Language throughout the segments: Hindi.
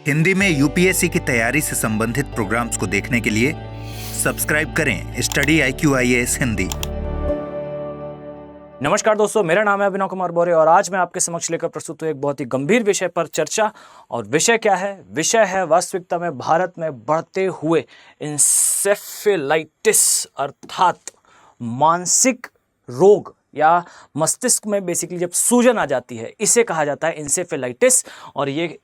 हिंदी में यूपीएससी की तैयारी से संबंधित प्रोग्राम्स को देखने के लिए सब्सक्राइब करें स्टडी IQ IAS हिंदी। नमस्कार दोस्तों, मेरा नाम है अभिनव कुमार बोरे और आज मैं आपके समक्ष लेकर प्रस्तुत हूँ एक बहुत ही गंभीर विषय पर चर्चा। और विषय क्या है? विषय है वास्तविकता में भारत में बढ़ते हुए इंसेफेलाइटिस अर्थात मानसिक रोग या मस्तिष्क में बेसिकली जब सूजन आ जाती है, इसे कहा जाता है इंसेफेलाइटिस। और ये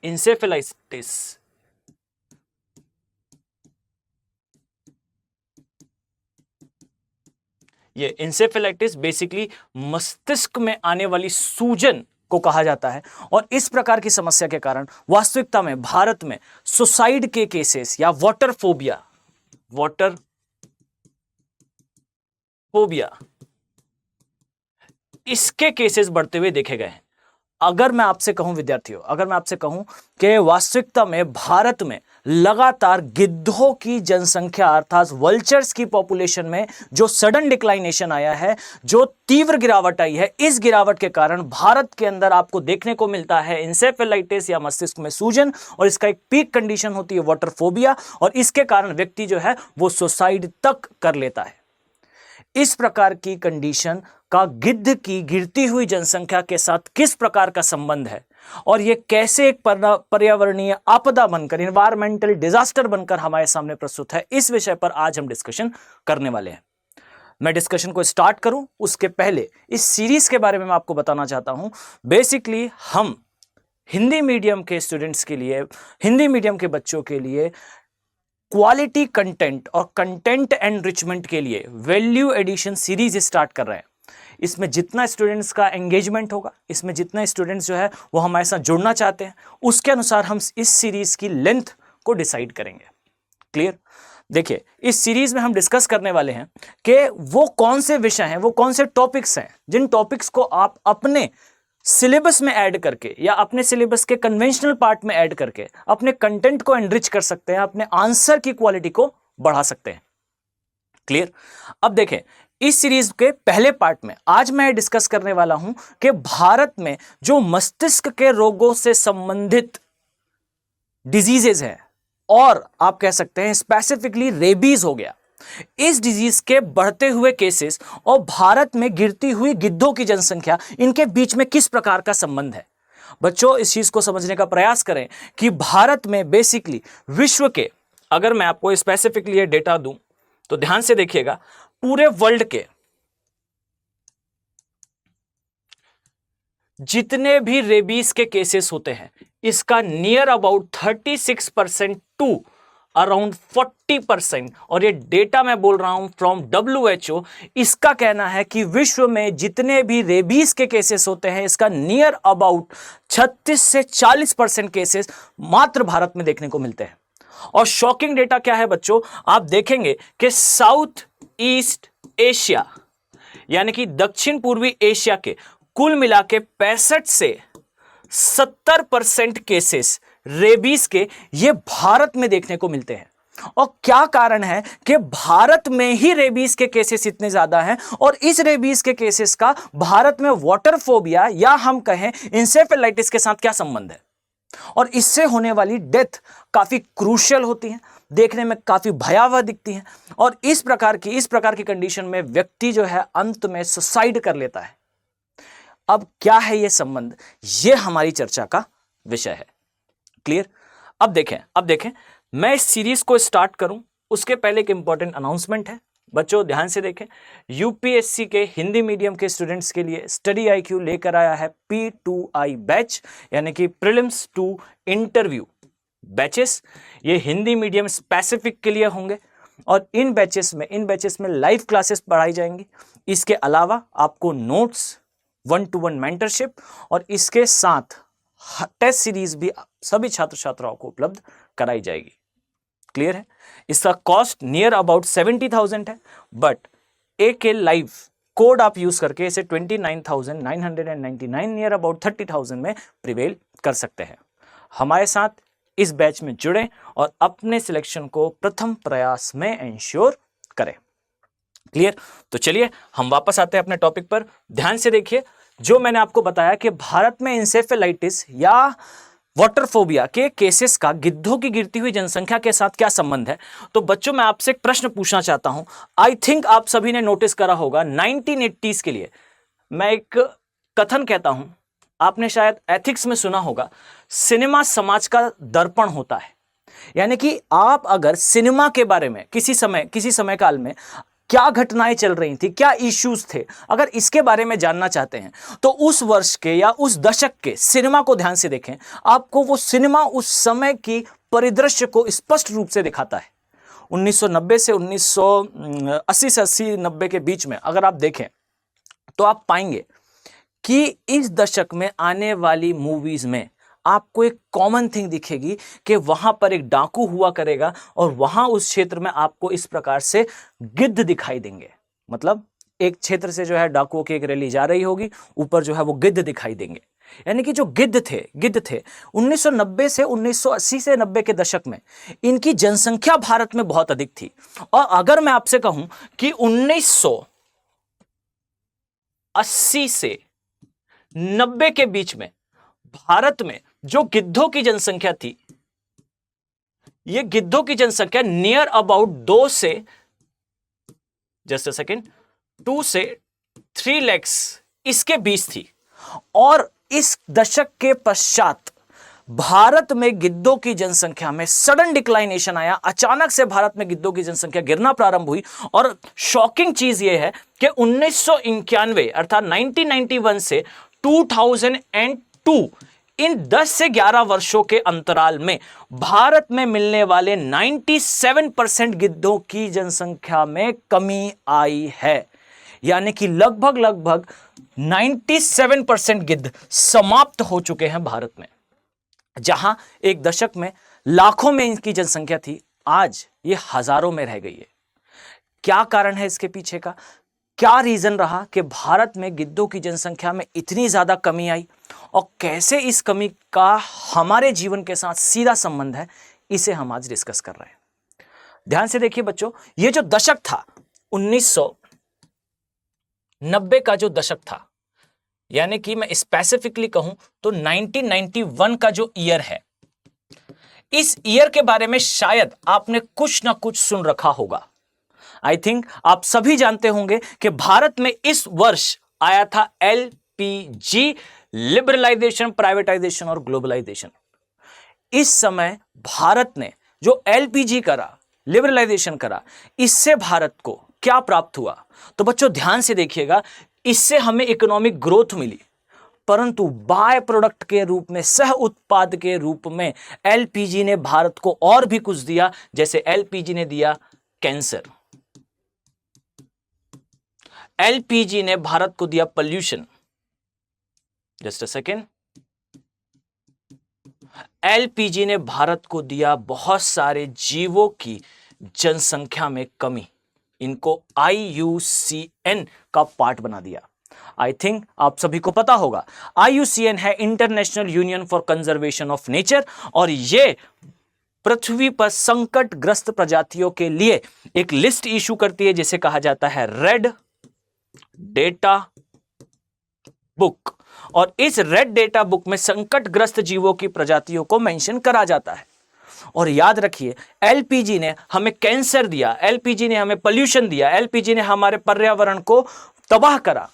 इंसेफेलाइटिस बेसिकली मस्तिष्क में आने वाली सूजन को कहा जाता है। और इस प्रकार की समस्या के कारण वास्तविकता में भारत में सुसाइड के केसेस या वाटर फोबिया इसके केसेस बढ़ते हुए देखे गए हैं। अगर मैं आपसे कहूं विद्यार्थियों, अगर मैं आपसे कहूं कि वास्तविकता में भारत में लगातार गिद्धों की जनसंख्या अर्थात वल्चर्स की पॉपुलेशन में जो सडन डिक्लाइनेशन आया है, जो तीव्र गिरावट आई है, इस गिरावट के कारण भारत के अंदर आपको देखने को मिलता है इंसेफेलाइटिस या मस्तिष्क में सूजन। और इसका एक पीक कंडीशन होती है वाटर फोबिया, और इसके कारण व्यक्ति जो है वो सुसाइड तक कर लेता है। इस प्रकार की कंडीशन का गिद्ध की गिरती हुई जनसंख्या के साथ किस प्रकार का संबंध है और यह कैसे एक पर्यावरणीय आपदा बनकर, इन्वायरमेंटल डिजास्टर बनकर हमारे सामने प्रस्तुत है, इस विषय पर आज हम डिस्कशन करने वाले हैं। मैं डिस्कशन को स्टार्ट करूं उसके पहले इस सीरीज के बारे में मैं आपको बताना चाहता हूं। बेसिकली हम हिंदी मीडियम के स्टूडेंट्स के लिए, हिंदी मीडियम के बच्चों के लिए क्वालिटी कंटेंट और कंटेंट एनरिचमेंट के लिए वैल्यू एडिशन सीरीज स्टार्ट कर रहे हैं। इसमें जितना स्टूडेंट्स का एंगेजमेंट होगा, इसमें जितना स्टूडेंट्स जो है वो हमारे साथ जुड़ना चाहते हैं, उसके अनुसार हम इस सीरीज की लेंथ को डिसाइड करेंगे। क्लियर? देखिए, इस सीरीज में हम डिस्कस करने वाले हैं कि वो कौन से विषय हैं, वो कौन से टॉपिक्स हैं जिन टॉपिक्स को आप अपने सिलेबस में ऐड करके या अपने सिलेबस के कन्वेंशनल पार्ट में ऐड करके अपने कंटेंट को एनरिच कर सकते हैं, अपने आंसर की क्वालिटी को बढ़ा सकते हैं। क्लियर? अब देखें, इस सीरीज के पहले पार्ट में आज मैं डिस्कस करने वाला हूं कि भारत में जो मस्तिष्क के रोगों से संबंधित डिजीजेज हैं, और आप कह सकते हैं स्पेसिफिकली रेबीज हो गया, इस डिजीज के बढ़ते हुए केसेस और भारत में गिरती हुई गिद्धों की जनसंख्या, इनके बीच में किस प्रकार का संबंध है। बच्चों, इस चीज को समझने का प्रयास करें कि भारत में बेसिकली विश्व के, अगर मैं आपको स्पेसिफिकली ये डेटा दूं तो ध्यान से देखिएगा, पूरे वर्ल्ड के जितने भी रेबीज के केसेस होते हैं, इसका नियर अबाउट 36% टू अराउंड 40%, और ये डेटा मैं बोल रहा हूं फ्रॉम WHO, इसका कहना है कि विश्व में जितने भी रेबीज के केसेस होते हैं, इसका नियर अबाउट 36 से 40% केसेस मात्र भारत में देखने को मिलते हैं। और शॉकिंग डेटा क्या है बच्चों, आप देखेंगे कि साउथ ईस्ट एशिया यानी कि दक्षिण पूर्वी एशिया के कुल मिला के 65 से 70% केसेस रेबीज के ये भारत में देखने को मिलते हैं। और क्या कारण है कि भारत में ही रेबीज के केसेस इतने ज्यादा हैं, और इस रेबीज के केसेस का भारत में वाटर फोबिया या हम कहें इंसेफेलाइटिस के साथ क्या संबंध है, और इससे होने वाली डेथ काफी क्रूशियल होती है, देखने में काफी भयावह दिखती है, और इस प्रकार की कंडीशन में व्यक्ति जो है अंत में सुसाइड कर लेता है। अब क्या है ये संबंध, ये हमारी चर्चा का विषय है। क्लियर? अब देखें मैं इस सीरीज को स्टार्ट करूं उसके पहले एक इंपॉर्टेंट अनाउंसमेंट है। बच्चों ध्यान से देखें, यूपीएससी के हिंदी मीडियम के स्टूडेंट्स के लिए स्टडी IQ लेकर आया है P2I बैच, यानी कि प्रीलिम्स टू इंटरव्यू बैचेस। ये हिंदी मीडियम स्पेसिफिक के लिए होंगे, और इन बैचेस में लाइव क्लासेस पढ़ाई जाएंगी। इसके अलावा आपको नोट्स, 1-to-1 मेंटरशिप, और इसके साथ टेस्ट सीरीज भी सभी छात्र छात्राओं को उपलब्ध कराई जाएगी। क्लियर है? इसका कॉस्ट नियर अबाउट 70,000 है, बट AK लाइव कोड आप यूज करके इसे 29,999 नियर अबाउट 30,000 में प्रिवेल कर सकते हैं। हमारे साथ इस बैच में जुड़ें और अपने सिलेक्शन को प्रथम प्रयास में इंश्योर करें। क्लियर? तो चलिए हम वापस आते हैं अपने टॉपिक पर। ध्यान से देखिए, जो मैंने आपको बताया कि भारत में इंसेफेलाइटिस या वाटरफोबिया के केसेस का गिद्धों की गिरती हुई जनसंख्या के साथ क्या संबंध है? तो बच्चों मैं आपसे एक प्रश्न पूछना चाहता हूं। आई थिंक आप सभी ने नोटिस करा होगा 1980s के लिए मैं एक कथन कहता हूं, आपने शायद एथिक्स में सुना होगा, सिनेमा समाज का दर्पण होता है। यानी कि आप अगर सिनेमा के बारे में किसी समय काल में क्या घटनाएं चल रही थी, क्या इश्यूज थे, अगर इसके बारे में जानना चाहते हैं तो उस वर्ष के या उस दशक के सिनेमा को ध्यान से देखें। आपको वो सिनेमा उस समय की परिदृश्य को स्पष्ट रूप से दिखाता है। 1990 से 1980 से 80-90 के बीच में अगर आप देखें तो आप पाएंगे कि इस दशक में आने वाली मूवीज में आपको एक कॉमन थिंग दिखेगी कि वहां पर एक डाकू हुआ करेगा और वहां उस क्षेत्र में आपको इस प्रकार से गिद्ध दिखाई देंगे। मतलब एक क्षेत्र से जो है डाकुओं की एक रैली जा रही होगी, ऊपर जो है वो गिद्ध दिखाई देंगे। यानी कि जो गिद्ध थे 1990 से 1980 से 90 के दशक में इनकी जनसंख्या भारत में बहुत अधिक थी। और अगर मैं आपसे कहूं कि 1980 से 90 के बीच में भारत में जो गिद्धों की जनसंख्या थी, ये गिद्धों की जनसंख्या नियर अबाउट 2 से 3 लाख इसके बीच थी। और इस दशक के पश्चात भारत में गिद्धों की जनसंख्या में सडन डिक्लाइनेशन आया। अचानक से भारत में गिद्धों की जनसंख्या गिरना प्रारंभ हुई। और शॉकिंग चीज यह है कि 1991 अर्थात 1991 से 2002 इन 10 से 11 वर्षों के अंतराल में भारत में मिलने वाले 97% गिद्धों की जनसंख्या में कमी आई है। यानी कि लगभग 97% गिद्ध समाप्त हो चुके हैं भारत में। जहां एक दशक में लाखों में इनकी जनसंख्या थी, आज ये हजारों में रह गई है। क्या कारण है इसके पीछे का? क्या रीजन रहा कि भारत में गिद्धों की जनसंख्या में इतनी ज्यादा कमी आई और कैसे इस कमी का हमारे जीवन के साथ सीधा संबंध है, इसे हम आज डिस्कस कर रहे हैं। ध्यान से देखिए बच्चों, ये जो दशक था 1990 का जो दशक था, यानी कि मैं स्पेसिफिकली कहूं तो 1991 का जो ईयर है, इस ईयर के बारे में शायद आपने कुछ ना कुछ सुन रखा होगा। आई थिंक आप सभी जानते होंगे कि भारत में इस वर्ष आया था एलपीजी, लिबरलाइजेशन, प्राइवेटाइजेशन और ग्लोबलाइजेशन। इस समय भारत ने जो एलपीजी करा, लिबरलाइजेशन करा, इससे भारत को क्या प्राप्त हुआ? तो बच्चों ध्यान से देखिएगा, इससे हमें इकोनॉमिक ग्रोथ मिली, परंतु बाय प्रोडक्ट के रूप में, सह उत्पाद के रूप में एलपीजी ने भारत को और भी कुछ दिया। जैसे एलपीजी ने दिया कैंसर, एलपीजी ने भारत को दिया pollution, just a second, LPG ने भारत को दिया बहुत सारे जीवों की जनसंख्या में कमी। इनको IUCN का पार्ट बना दिया। आई थिंक आप सभी को पता होगा, IUCN है international union for conservation of nature, और ये पृथ्वी पर संकटग्रस्त प्रजातियों के लिए एक लिस्ट इशू करती है जिसे कहा जाता है रेड डेटा बुक। और इस रेड डेटा बुक में संकटग्रस्त जीवों की प्रजातियों को मेंशन करा जाता है। और याद रखिए, एलपीजी ने हमें कैंसर दिया, एलपीजी ने हमें पोल्यूशन दिया, एलपीजी ने हमारे पर्यावरण को तबाह करा।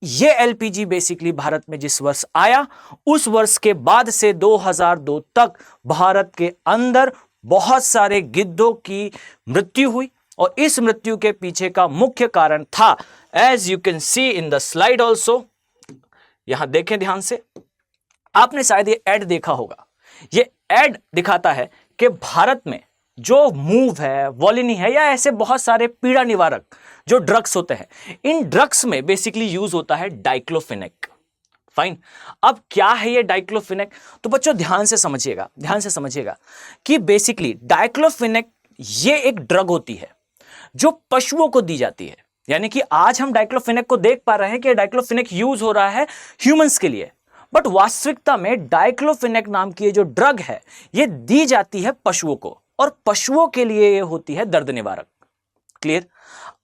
यह एलपीजी बेसिकली भारत में जिस वर्ष आया, उस वर्ष के बाद से 2002 तक भारत के अंदर बहुत सारे गिद्धों की मृत्यु हुई। और इस मृत्यु के पीछे का मुख्य कारण था, as you can see in the slide also, यहां देखें ध्यान से, आपने शायद ये एड देखा होगा। ये एड दिखाता है कि भारत में जो मूव है, वॉलिनी है, या ऐसे बहुत सारे पीड़ा निवारक जो ड्रग्स होते हैं, इन ड्रग्स में बेसिकली यूज होता है डाइक्लोफेनेक। फाइन, अब क्या है ये डाइक्लोफेनेक? तो बच्चों ध्यान से समझिएगा कि बेसिकली डाइक्लोफेनेक ये एक ड्रग होती है जो पशुओं को दी जाती है। यानी कि आज हम डाइक्लोफेनेक को देख पा रहे हैं कि डाइक्लोफेनेक यूज हो रहा है ह्यूमंस के लिए, बट वास्तविकता में डाइक्लोफेनेक नाम की ये जो ड्रग है, ये दी जाती है पशुओं को, और पशुओं के लिए ये होती है दर्द निवारक। क्लियर?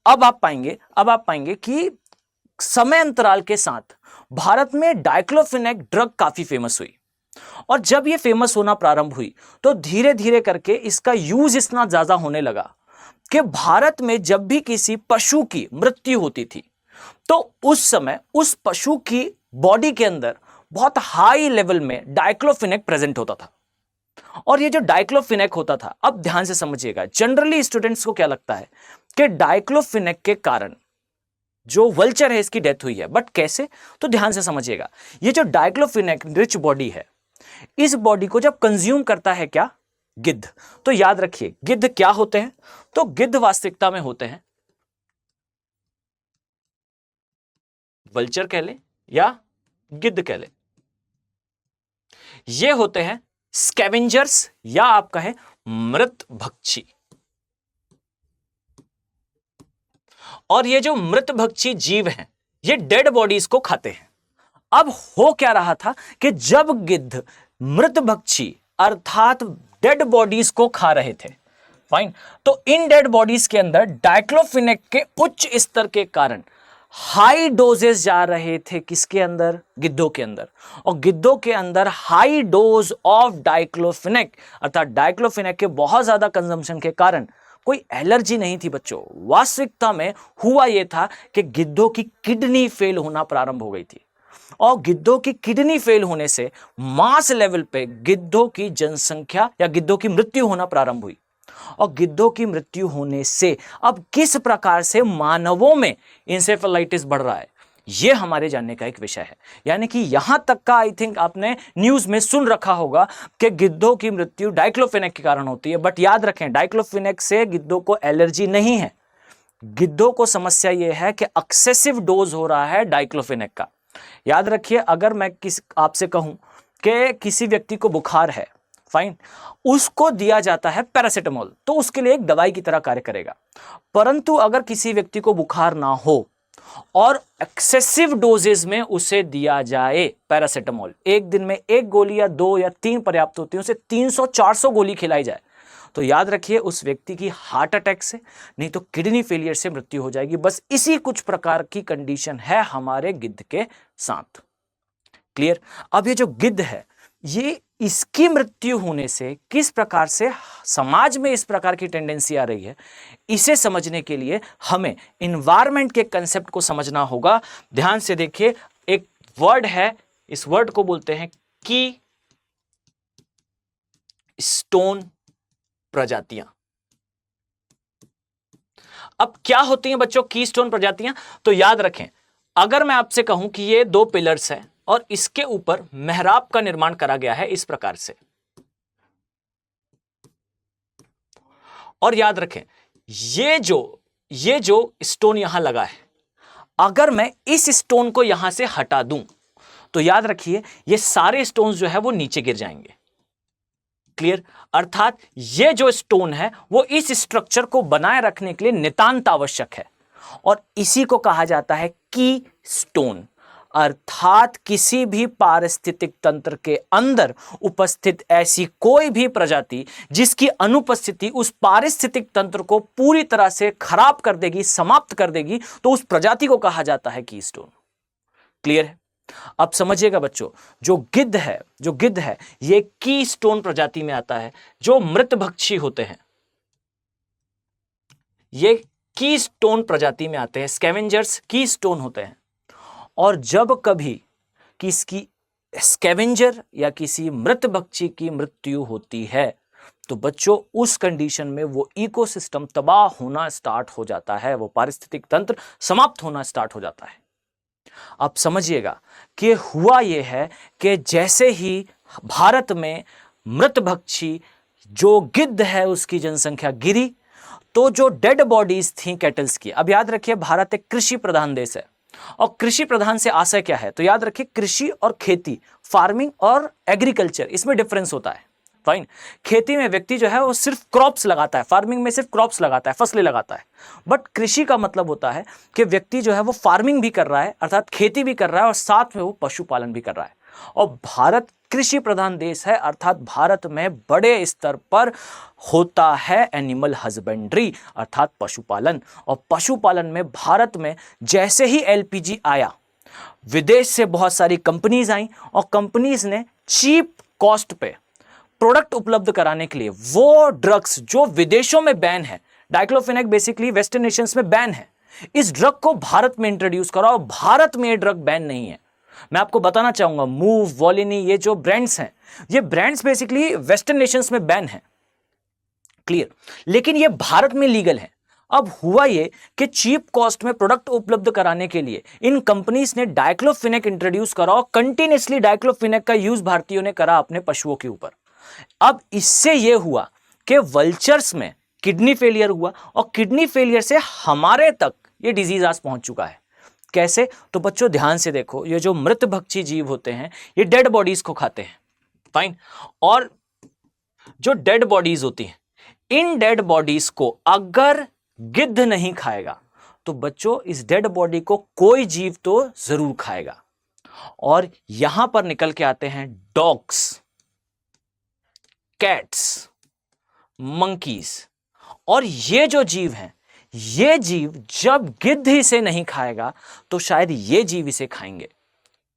अब आप पाएंगे कि समय अंतराल के साथ भारत में डाइक्लोफेनेक ड्रग काफी फेमस हुई। और जब ये फेमस होना प्रारंभ हुई तो धीरे धीरे करके इसका यूज इतना ज्यादा होने लगा कि भारत में जब भी किसी पशु की मृत्यु होती थी तो उस समय उस पशु की बॉडी के अंदर बहुत हाई लेवल में डाइक्लोफिनेक प्रेजेंट होता था। और ये जो डाइक्लोफिनेक होता था, अब ध्यान से समझिएगा, जनरली स्टूडेंट्स को क्या लगता है कि डाइक्लोफिनेक के कारण जो वल्चर है इसकी डेथ हुई है, बट कैसे? तो ध्यान से समझिएगा, ये जो डाइक्लोफिनेक रिच बॉडी है, इस बॉडी को जब कंज्यूम करता है क्या? गिद्ध। तो याद रखिए गिद्ध क्या होते हैं? तो गिद्ध वास्तविकता में होते हैं, वल्चर कह ले या गिद्ध कह ले, ये होते हैं स्कैवेंजर्स या आप कहें मृत भक्षी। और ये जो मृत भक्षी जीव हैं ये डेड बॉडीज को खाते हैं। अब हो क्या रहा था कि जब गिद्ध मृत भक्षी अर्थात डेड बॉडीज को खा रहे थे, फाइन, तो इन डेड बॉडीज के अंदर डाइक्लोफिनेक के उच्च स्तर के कारण हाई डोजेस जा रहे थे किसके अंदर? गिद्धों के अंदर। और गिद्धों के अंदर हाई डोज ऑफ डाइक्लोफिनेक अर्थात डाइक्लोफिनेक के बहुत ज्यादा कंजम्पशन के कारण कोई एलर्जी नहीं थी बच्चों। वास्तविकता में हुआ यह था कि गिद्धों की किडनी फेल होना प्रारंभ हो गई थी और गिद्धों की किडनी फेल होने से मास लेवल पे गिद्धों की जनसंख्या या गिद्धों की मृत्यु होना प्रारंभ हुई। और गिद्धों की मृत्यु होने से अब किस प्रकार से मानवों में इंसेफेलाइटिस बढ़ रहा है, यह हमारे जानने का एक विषय है। यानी कि यहां तक का आई थिंक आपने न्यूज में सुन रखा होगा कि गिद्धों की मृत्यु डाइक्लोफिनेक के कारण होती है, बट याद रखें डाइक्लोफिनेक से गिद्धों को एलर्जी नहीं है। गिद्धों को समस्या यह है कि एक्सेसिव डोज हो रहा है डाइक्लोफिनेक का। याद रखिए, अगर मैं आपसे कहूं कि किसी व्यक्ति को बुखार है, फाइन, उसको दिया जाता है पैरासिटामोल, तो उसके लिए एक दवाई की तरह कार्य करेगा। परंतु अगर किसी व्यक्ति को बुखार ना हो और एक्सेसिव डोजेज में उसे दिया जाए पैरासिटामोल, एक दिन में एक गोली या 2 या 3 पर्याप्त होती है, उसे 300-400 गोली खिलाई जाए, तो याद रखिए उस व्यक्ति की हार्ट अटैक से नहीं तो किडनी फेलियर से मृत्यु हो जाएगी। बस इसी कुछ प्रकार की कंडीशन है हमारे गिद्ध के साथ। क्लियर? अब ये जो गिद्ध है, ये इसकी मृत्यु होने से किस प्रकार से समाज में इस प्रकार की टेंडेंसी आ रही है, इसे समझने के लिए हमें इन्वायरमेंट के कंसेप्ट को समझना होगा। ध्यान से देखिए, एक वर्ड है, इस वर्ड को बोलते हैं की स्टोन प्रजातियां। अब क्या होती हैं बच्चों की स्टोन प्रजातियां? तो याद रखें, अगर मैं आपसे कहूं कि ये 2 पिलर्स हैं और इसके ऊपर मेहराब का निर्माण करा गया है इस प्रकार से, और याद रखें ये जो स्टोन यहां लगा है, अगर मैं इस स्टोन को यहां से हटा दूं तो याद रखिए ये सारे स्टोन्स जो है वो नीचे गिर जाएंगे। क्लियर? अर्थात ये जो स्टोन है वो इस स्ट्रक्चर को बनाए रखने के लिए नितांत आवश्यक है, और इसी को कहा जाता है की स्टोन। अर्थात किसी भी पारिस्थितिक तंत्र के अंदर उपस्थित ऐसी कोई भी प्रजाति जिसकी अनुपस्थिति उस पारिस्थितिक तंत्र को पूरी तरह से खराब कर देगी, समाप्त कर देगी, तो उस प्रजाति को कहा जाता है की स्टोन। क्लियर है? अब समझिएगा बच्चों, जो गिद्ध है ये की स्टोन प्रजाति में आता है। जो मृत भक्षी होते हैं ये की स्टोन प्रजाति में आते हैं, स्कैवेंजर्स की स्टोन होते हैं। और जब कभी किसकी स्कैवेंजर या किसी मृत भक्षी की मृत्यु होती है तो बच्चों उस कंडीशन में वो इकोसिस्टम तबाह होना स्टार्ट हो जाता है, वो पारिस्थितिक तंत्र समाप्त होना स्टार्ट हो जाता है। अब समझिएगा कि हुआ यह है कि जैसे ही भारत में मृत भक्षी जो गिद्ध है उसकी जनसंख्या गिरी, तो जो डेड बॉडीज थी कैटल्स की, अब याद रखिए भारत एक कृषि प्रधान देश है, और कृषि प्रधान से आशय क्या है? तो याद रखिए कृषि और खेती, फार्मिंग और एग्रीकल्चर, इसमें डिफरेंस होता है। फाइन, खेती में व्यक्ति जो है वो सिर्फ क्रॉप्स लगाता है, फार्मिंग में सिर्फ क्रॉप्स लगाता है, फसलें लगाता है। बट कृषि का मतलब होता है कि व्यक्ति जो है वो फार्मिंग भी कर रहा है, अर्थात खेती भी कर रहा है, और साथ में वो पशुपालन भी कर रहा है। और भारत कृषि प्रधान देश है, अर्थात भारत में बड़े स्तर पर होता है एनिमल हस्बेंड्री अर्थात पशुपालन। और पशुपालन में भारत में जैसे ही एलपीजी आया, विदेश से बहुत सारी कंपनीज आई और कंपनीज ने चीप कॉस्ट पे प्रोडक्ट उपलब्ध कराने के लिए वो ड्रग्स जो विदेशों में बैन है, डाइक्लोफेनेक बेसिकली वेस्टर्न नेशंस में बैन है, इस ड्रग को भारत में इंट्रोड्यूस करा और भारत में ये ड्रग बैन नहीं है। मैं आपको बताना चाहूंगा मूव, वॉलिनी, ये जो ब्रांड्स हैं, ये ब्रांड्स बेसिकली वेस्टर्न नेशंस में बैन है, क्लियर, लेकिन ये भारत में लीगल है। अब हुआ ये कि चीप कॉस्ट में प्रोडक्ट उपलब्ध कराने के लिए इन कंपनीज ने डाइक्लोफेनेक इंट्रोड्यूस करा और कंटिन्यूअसली डाइक्लोफेनेक का यूज भारतीयों ने करा अपने पशुओं के ऊपर। अब इससे यह हुआ कि वल्चर्स में किडनी फेलियर हुआ और किडनी फेलियर से हमारे तक ये डिजीज आज पहुंच चुका है। कैसे? तो बच्चों ध्यान से देखो, ये जो मृत भक्षी जीव होते हैं ये डेड बॉडीज को खाते हैं, फाइन, और जो डेड बॉडीज होती हैं, इन डेड बॉडीज को अगर गिद्ध नहीं खाएगा तो बच्चों इस डेड बॉडी को कोई जीव तो जरूर खाएगा। और यहां पर निकल के आते हैं डॉग्स, कैट्स, मंकीज, और ये जो जीव हैं, ये जीव जब गिद्ध इसे नहीं खाएगा तो शायद ये जीव इसे खाएंगे,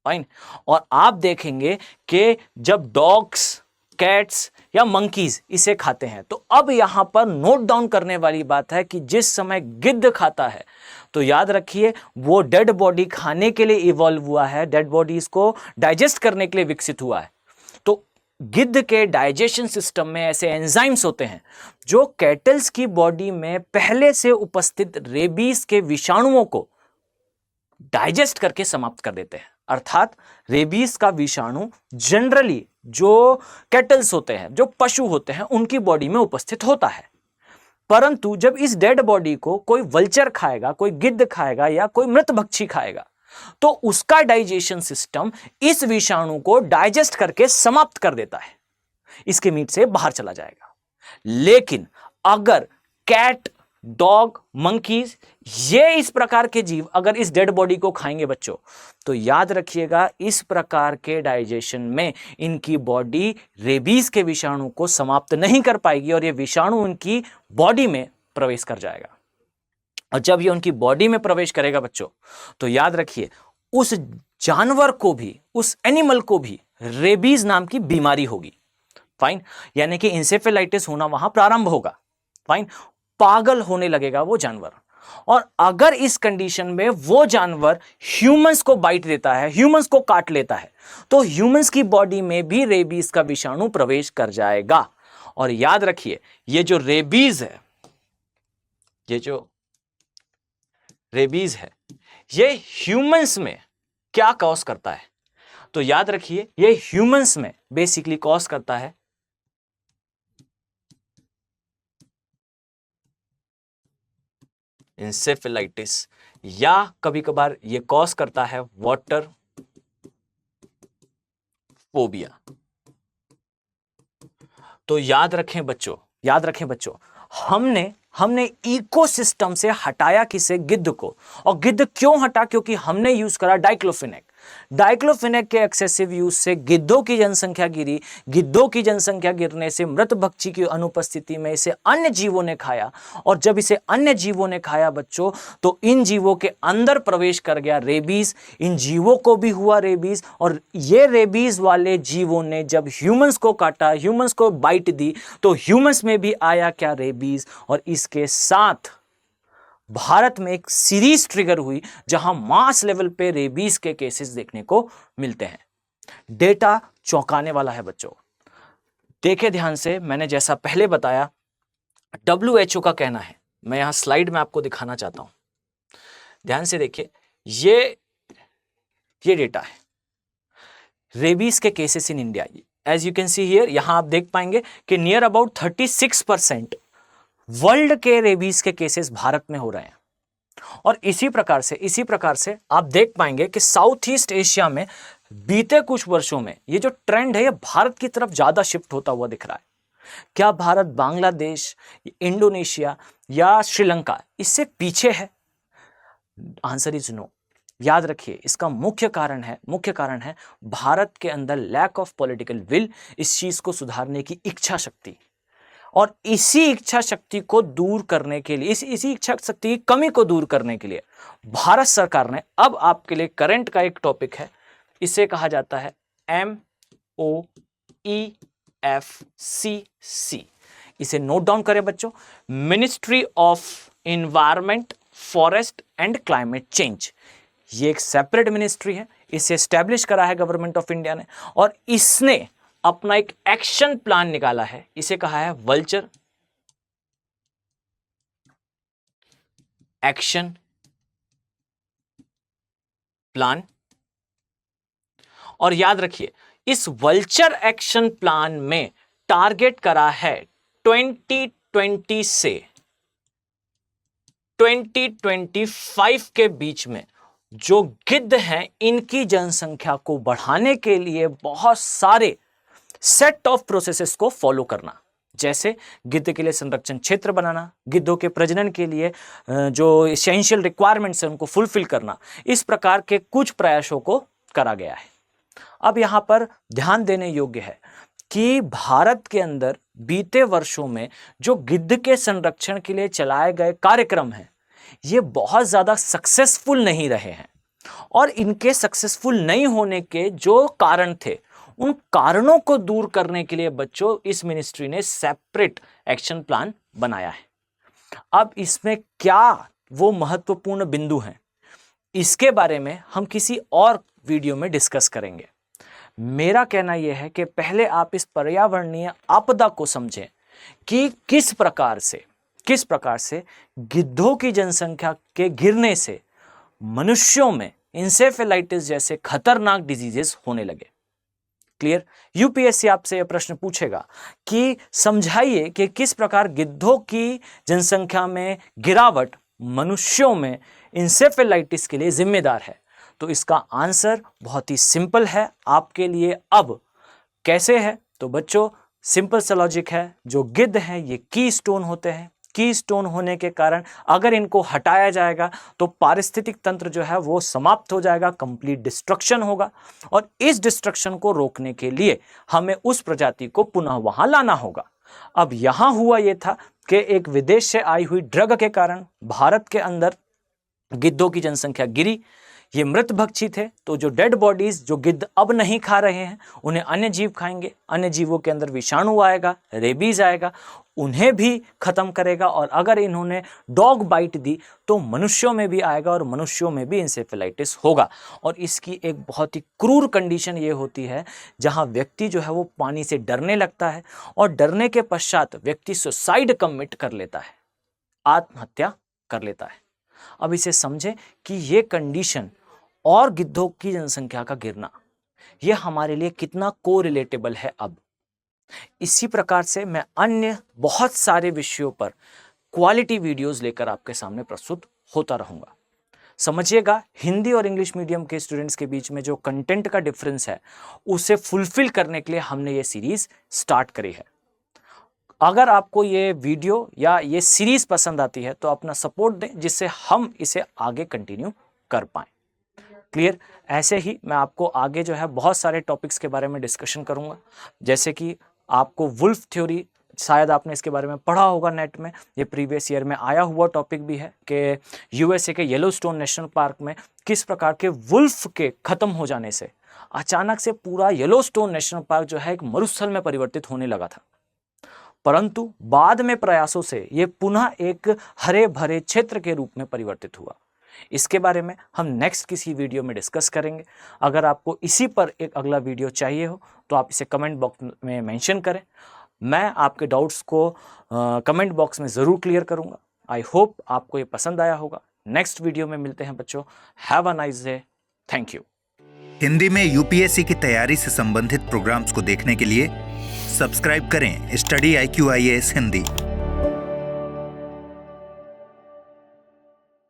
फाइन। और आप देखेंगे कि जब डॉग्स, कैट्स या मंकीज इसे खाते हैं तो अब यहां पर नोट डाउन करने वाली बात है कि जिस समय गिद्ध खाता है तो याद रखिए वो डेड बॉडी खाने के लिए इवॉल्व हुआ है, डेड बॉडीज को डाइजेस्ट करने के लिए विकसित हुआ है। तो गिद्ध के डाइजेशन सिस्टम में ऐसे एंजाइम्स होते हैं जो कैटल्स की बॉडी में पहले से उपस्थित रेबीज के विषाणुओं को डाइजेस्ट करके समाप्त कर देते हैं। अर्थात रेबीज का विषाणु जनरली जो कैटल्स होते हैं, जो पशु होते हैं, उनकी बॉडी में उपस्थित होता है, परंतु जब इस डेड बॉडी को कोई वल्चर खाएगा, कोई गिद्ध खाएगा या कोई मृत भक्षी खाएगा तो उसका डाइजेशन सिस्टम इस विषाणु को डाइजेस्ट करके समाप्त कर देता है, इसके मीट से बाहर चला जाएगा। लेकिन अगर कैट, डॉग, मंकीज, ये इस प्रकार के जीव अगर इस डेड बॉडी को खाएंगे बच्चों, तो याद रखिएगा इस प्रकार के डाइजेशन में इनकी बॉडी रेबीज के विषाणु को समाप्त नहीं कर पाएगी और ये विषाणु उनकी बॉडी में प्रवेश कर जाएगा। और जब ये उनकी बॉडी में प्रवेश करेगा बच्चों, तो याद रखिए उस जानवर को भी, उस एनिमल को भी रेबीज नाम की बीमारी होगी, फाइन, यानी कि इंसेफेलाइटिस होना वहां प्रारंभ होगा, फाइन, पागल होने लगेगा वो जानवर। और अगर इस कंडीशन में वो जानवर ह्यूमंस को बाइट देता है, ह्यूमंस को काट लेता है, तो ह्यूमंस की बॉडी में भी रेबीज का विषाणु प्रवेश कर जाएगा। और याद रखिए ये जो रेबीज है, ये जो रेबीज है, ये ह्यूमंस में क्या कॉज करता है? तो याद रखिए ये ह्यूमंस में बेसिकली कॉज करता है इंसेफेलाइटिस, या कभी कभार ये कॉज करता है वाटर फोबिया। तो याद रखें बच्चों, याद रखें बच्चों, हमने इकोसिस्टम से हटाया किसे? गिद्ध को। और गिद्ध क्यों हटा? क्योंकि हमने यूज करा डाइक्लोफेनेक। डाइक्लोफेनेक के एक्सेसिव यूज से गिद्धों की जनसंख्या गिरी। गिद्धों की जनसंख्या गिरने से मृत भक्षी की अनुपस्थिति में इसे अन्य जीवों ने खाया, और जब इसे अन्य जीवों ने खाया बच्चों, तो इन जीवों के अंदर प्रवेश कर गया रेबीज। इन जीवों को भी हुआ रेबीज, और ये रेबीज वाले जीवों ने जब ह्यूमंस को काटा, ह्यूमंस को बाइट दी, तो ह्यूमंस में भी आया क्या? रेबीज। और इसके साथ भारत में एक सीरीज ट्रिगर हुई जहां मास लेवल पे रेबीज के केसेस देखने को मिलते हैं। डेटा चौंकाने वाला है बच्चों, देखे ध्यान से। मैंने जैसा पहले बताया, WHO का कहना है, मैं यहां स्लाइड में आपको दिखाना चाहता हूं, ध्यान से देखिए, ये डेटा है रेबीज के cases in India. As you can see here, यहां आप देख पाएंगे कि नियर अबाउट 36% वर्ल्ड के रेबीज के केसेस भारत में हो रहे हैं। और इसी प्रकार से आप देख पाएंगे कि साउथ ईस्ट एशिया में बीते कुछ वर्षों में ये जो ट्रेंड है, ये भारत की तरफ ज्यादा शिफ्ट होता हुआ दिख रहा है। क्या भारत बांग्लादेश, इंडोनेशिया या श्रीलंका इससे पीछे है? Answer is no. याद रखिए इसका मुख्य कारण है भारत के अंदर लैक ऑफ पॉलिटिकल विल, इस चीज को सुधारने की इच्छा शक्ति। और इसी इच्छा शक्ति को दूर करने के लिए, इसी इच्छा शक्ति की कमी को दूर करने के लिए भारत सरकार ने, अब आपके लिए करंट का एक टॉपिक है, इसे कहा जाता है MOP, MEFCC। इसे नोट डाउन करें बच्चों, ministry of environment, forest and climate change. ये एक सेपरेट मिनिस्ट्री है, इसे एस्टेब्लिश करा है गवर्नमेंट ऑफ इंडिया ने, और इसने अपना एक एक्शन प्लान निकाला है, इसे कहा है वल्चर एक्शन प्लान। और याद रखिए, इस वल्चर एक्शन प्लान में टारगेट करा है 2020 से 2025 के बीच में जो गिद्ध हैं, इनकी जनसंख्या को बढ़ाने के लिए बहुत सारे सेट ऑफ प्रोसेसेस को फॉलो करना, जैसे गिद्ध के लिए संरक्षण क्षेत्र बनाना, गिद्धों के प्रजनन के लिए जो एसेंशियल रिक्वायरमेंट्स हैं उनको फुलफिल करना, इस प्रकार के कुछ प्रयासों को करा गया है। अब यहां पर ध्यान देने योग्य है कि भारत के अंदर बीते वर्षों में जो गिद्ध के संरक्षण के लिए चलाए गए कार्यक्रम हैं, ये बहुत ज्यादा सक्सेसफुल नहीं रहे हैं, और इनके सक्सेसफुल नहीं होने के जो कारण थे, उन कारणों को दूर करने के लिए बच्चों इस मिनिस्ट्री ने सेपरेट एक्शन प्लान बनाया है। अब इसमें क्या वो महत्वपूर्ण बिंदु हैं, इसके बारे में हम किसी और वीडियो में डिस्कस करेंगे। मेरा कहना यह है कि पहले आप इस पर्यावरणीय आपदा को समझें कि किस प्रकार से गिद्धों की जनसंख्या के गिरने से मनुष्यों में इंसेफेलाइटिस जैसे खतरनाक डिजीजेस होने लगे। क्लियर? यूपीएससी आपसे यह प्रश्न पूछेगा कि समझाइए कि किस प्रकार गिद्धों की जनसंख्या में गिरावट मनुष्यों में इंसेफेलाइटिस के लिए जिम्मेदार है। तो इसका आंसर बहुत ही सिंपल है आपके लिए। अब कैसे है? तो बच्चों सिंपल सा लॉजिक है, जो गिद्ध हैं ये की स्टोन होते हैं। की स्टोन होने के कारण अगर इनको हटाया जाएगा तो पारिस्थितिक तंत्र जो है वो समाप्त हो जाएगा, कंप्लीट डिस्ट्रक्शन होगा, और इस डिस्ट्रक्शन को रोकने के लिए हमें उस प्रजाति को पुनः वहां लाना होगा। अब यहां हुआ ये था कि एक विदेश से आई हुई ड्रग के कारण भारत के अंदर गिद्धों की जनसंख्या गिरी। ये मृत भक्षी थे, तो जो डेड बॉडीज जो गिद्ध अब नहीं खा रहे हैं उन्हें अन्य जीव खाएंगे, अन्य जीवों के अंदर विषाणु आएगा, रेबीज आएगा, उन्हें भी खत्म करेगा, और अगर इन्होंने डॉग बाइट दी तो मनुष्यों में भी आएगा और मनुष्यों में भी इंसेफेलाइटिस होगा। और इसकी एक बहुत ही क्रूर कंडीशन ये होती है जहां व्यक्ति जो है वो पानी से डरने लगता है, और डरने के पश्चात व्यक्ति सुसाइड कमिट कर लेता है, आत्महत्या कर लेता है। अब इसे समझें कि ये कंडीशन और गिद्धों की जनसंख्या का गिरना यह हमारे लिए कितना कोरिलेटेबल है। अब इसी प्रकार से मैं अन्य बहुत सारे विषयों पर क्वालिटी वीडियोस लेकर आपके सामने प्रस्तुत होता रहूंगा। समझिएगा, हिंदी और इंग्लिश मीडियम के स्टूडेंट्स के बीच में जो कंटेंट का डिफरेंस है उसे फुलफिल करने के लिए हमने ये सीरीज स्टार्ट करी है। अगर आपको ये वीडियो या ये सीरीज पसंद आती है तो अपना सपोर्ट दें, जिससे हम इसे आगे कंटिन्यू कर पाएं। क्लियर? ऐसे ही मैं आपको आगे जो है बहुत सारे टॉपिक्स के बारे में डिस्कशन करूंगा, जैसे कि आपको वुल्फ थ्योरी, शायद आपने इसके बारे में पढ़ा होगा नेट में, ये प्रीवियस ईयर में आया हुआ टॉपिक भी है कि यूएसए के येलोस्टोन नेशनल पार्क में किस प्रकार के वुल्फ के खत्म हो जाने से अचानक से पूरा येलोस्टोन नेशनल पार्क जो है एक मरुस्थल में परिवर्तित होने लगा था, परंतु बाद में प्रयासों से ये पुनः एक हरे भरे क्षेत्र के रूप में परिवर्तित हुआ। इसके बारे में हम नेक्स्ट किसी वीडियो में डिस्कस करेंगे। अगर आपको इसी पर एक अगला वीडियो चाहिए हो तो आप इसे कमेंट बॉक्स में मेंशन करें, मैं आपके डाउट्स को कमेंट बॉक्स में ज़रूर क्लियर करूंगा। आई होप आपको ये पसंद आया होगा। नेक्स्ट वीडियो में मिलते हैं बच्चों। Have a nice day. Thank you. Hindi में यूपीएससी की तैयारी से संबंधित प्रोग्राम्स को देखने के लिए सब्सक्राइब करें स्टडी IQ IAS हिंदी।